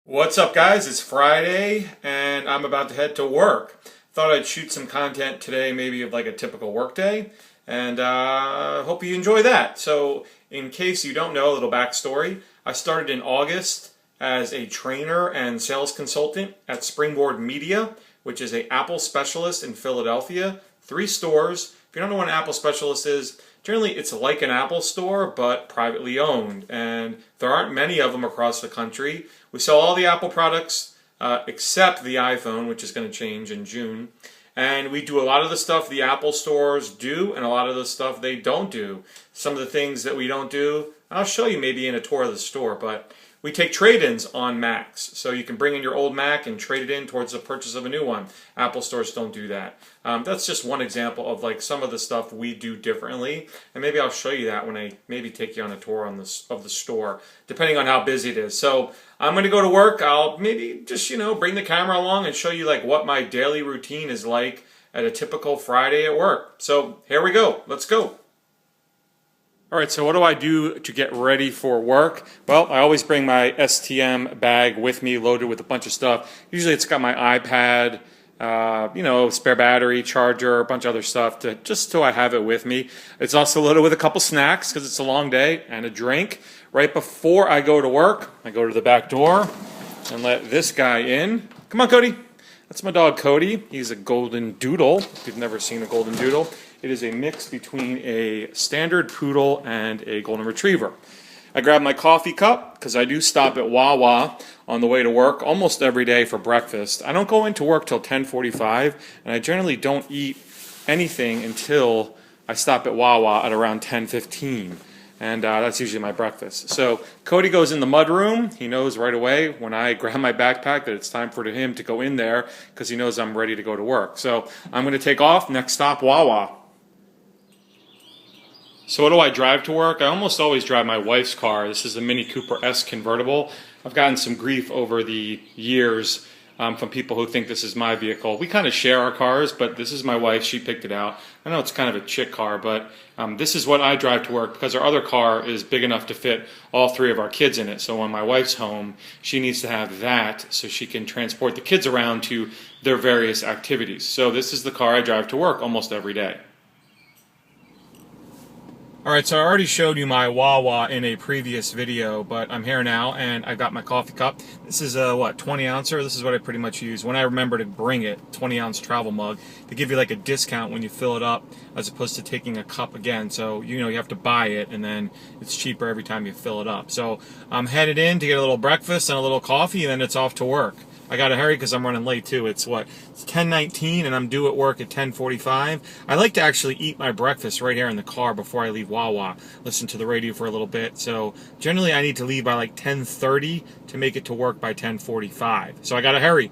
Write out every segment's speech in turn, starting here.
What's up, guys? It's Friday and I'm about to head to work. Thought I'd shoot some content today, maybe of like a typical work day, and hope you enjoy that. So in case you don't know, a little backstory, I started in August as a trainer and sales consultant at Springboard Media, which is an Apple specialist in Philadelphia. 3 stores. If you don't know what an Apple specialist is, generally it's like an Apple store but privately owned, and there aren't many of them across the country. We sell all the Apple products except the iPhone, which is going to change in June. And we do a lot of the stuff the Apple stores do and a lot of the stuff they don't do. Some of the things that we don't do, I'll show you maybe in a tour of the store, but we take trade-ins on Macs. So you can bring in your old Mac and trade it in towards the purchase of a new one. Apple stores don't do that. That's just one example of like some of the stuff we do differently. And maybe I'll show you that when I maybe take you on a tour of the store, depending on how busy it is. So I'm going to go to work. I'll maybe just, bring the camera along and show you like what my daily routine is like at a typical Friday at work. So here we go. Let's go. All right, so what do I do to get ready for work? Well, I always bring my STM bag with me, loaded with a bunch of stuff. Usually it's got my iPad, spare battery, charger, a bunch of other stuff, just so I have it with me. It's also loaded with a couple snacks because it's a long day, and a drink. Right before I go to work, I go to the back door and let this guy in. Come on, Cody. That's my dog, Cody. He's a golden doodle. If you've never seen a golden doodle, it is a mix between a standard poodle and a golden retriever. I grab my coffee cup because I do stop at Wawa on the way to work almost every day for breakfast. I don't go into work till 10:45, and I generally don't eat anything until I stop at Wawa at around 10:15. And that's usually my breakfast. So Cody goes in the mud room. He knows right away when I grab my backpack that it's time for him to go in there because he knows I'm ready to go to work. So I'm going to take off. Next stop, Wawa. So what do I drive to work? I almost always drive my wife's car. This is a Mini Cooper S convertible. I've gotten some grief over the years from people who think this is my vehicle. We kind of share our cars, but this is my wife. She picked it out. I know it's kind of a chick car, but this is what I drive to work because our other car is big enough to fit all 3 of our kids in it. So when my wife's home, she needs to have that so she can transport the kids around to their various activities. So this is the car I drive to work almost every day. Alright, so I already showed you my Wawa in a previous video, but I'm here now and I got my coffee cup. This is a, 20 ouncer? This is what I pretty much use when I remember to bring it, 20 ounce travel mug. They give you like a discount when you fill it up as opposed to taking a cup again. So, you have to buy it and then it's cheaper every time you fill it up. So I'm headed in to get a little breakfast and a little coffee and then it's off to work. I gotta hurry because I'm running late too. It's 10:19 and I'm due at work at 10:45. I like to actually eat my breakfast right here in the car before I leave Wawa. Listen to the radio for a little bit. So generally I need to leave by like 10:30 to make it to work by 10:45. So I gotta hurry.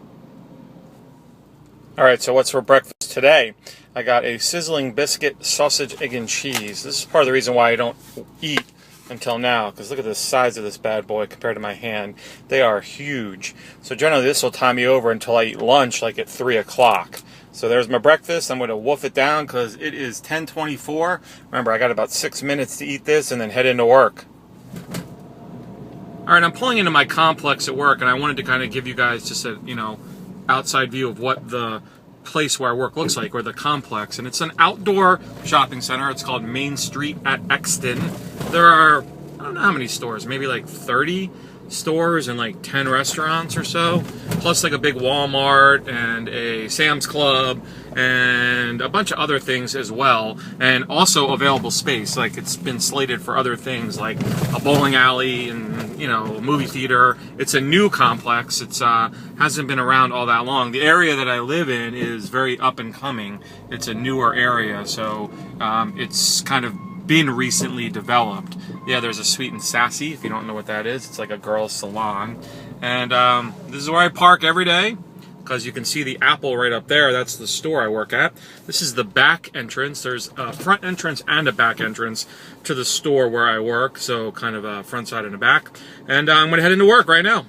Alright, so what's for breakfast today? I got a sizzling biscuit, sausage, egg, and cheese. This is part of the reason why I don't eat until now, because look at the size of this bad boy compared to my hand. They are huge. So generally this will tie me over until I eat lunch like at 3 o'clock. So there's my breakfast. I'm going to wolf it down because it is 10:24. Remember, I got about 6 minutes to eat this and then head into work. Alright, I'm pulling into my complex at work and I wanted to kind of give you guys just a, outside view of what the place where I work looks like, or the complex. And it's an outdoor shopping center. It's called Main Street at Exton. There are, I don't know how many stores, maybe like 30 stores and like 10 restaurants or so, plus like a big Walmart and a Sam's Club and a bunch of other things as well, and also available space. Like it's been slated for other things like a bowling alley and a movie theater. It's a new complex. It's hasn't been around all that long. The area that I live in is very up and coming. It's a newer area, so it's kind of been recently developed. Yeah, there's a Sweet and Sassy, if you don't know what that is. It's like a girl's salon. And this is where I park every day, because you can see the Apple right up there. That's the store I work at. This is the back entrance. There's a front entrance and a back entrance to the store where I work, so kind of a front side and a back. And I'm going to head into work right now.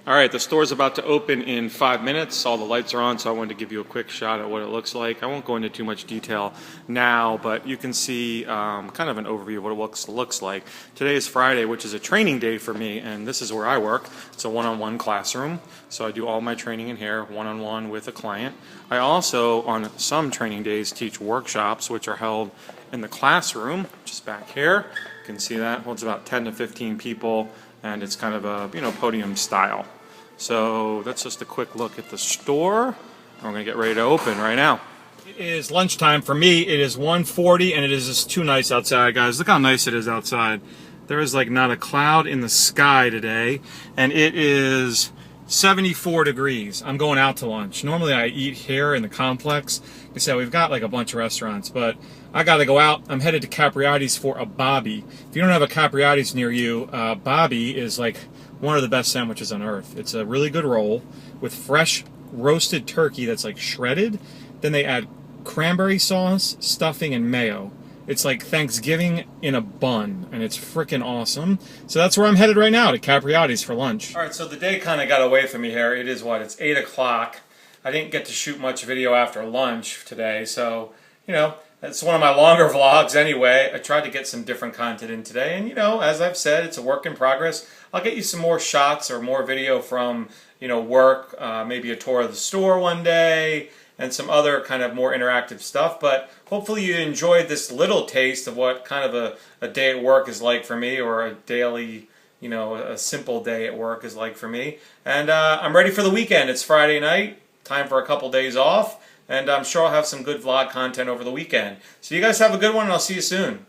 All right, the store's about to open in 5 minutes. All the lights are on, so I wanted to give you a quick shot at what it looks like. I won't go into too much detail now, but you can see kind of an overview of what it looks like. Today is Friday, which is a training day for me, and this is where I work. It's a one-on-one classroom, so I do all my training in here, one-on-one with a client. I also, on some training days, teach workshops, which are held in the classroom, just back here. You can see that holds about 10 to 15 people, and it's kind of a podium style. So that's just a quick look at the store. We're going to get ready to open right now. It is lunchtime for me. It is 1:40 and it is just too nice outside, guys. Look how nice it is outside. There is like not a cloud in the sky today, and it is 74 degrees. I'm going out to lunch. Normally I eat here in the complex. Like I said, we've got like a bunch of restaurants, but I got to go out. I'm headed to Capriati's for a Bobby. If you don't have a Capriati's near you, Bobby is like one of the best sandwiches on earth. It's a really good roll with fresh roasted turkey that's like shredded. Then they add cranberry sauce, stuffing, and mayo. It's like Thanksgiving in a bun, and it's freaking awesome. So that's where I'm headed right now, to Capriati's for lunch. All right, so the day kind of got away from me here. It is what? It's 8 o'clock. I didn't get to shoot much video after lunch today, so, it's one of my longer vlogs anyway. I tried to get some different content in today, and, as I've said, it's a work in progress. I'll get you some more shots or more video from, work, maybe a tour of the store one day, and some other kind of more interactive stuff. But hopefully you enjoyed this little taste of what kind of a day at work is like for me, or a daily, a simple day at work is like for me. And I'm ready for the weekend. It's Friday night, time for a couple days off, and I'm sure I'll have some good vlog content over the weekend. So you guys have a good one, and I'll see you soon.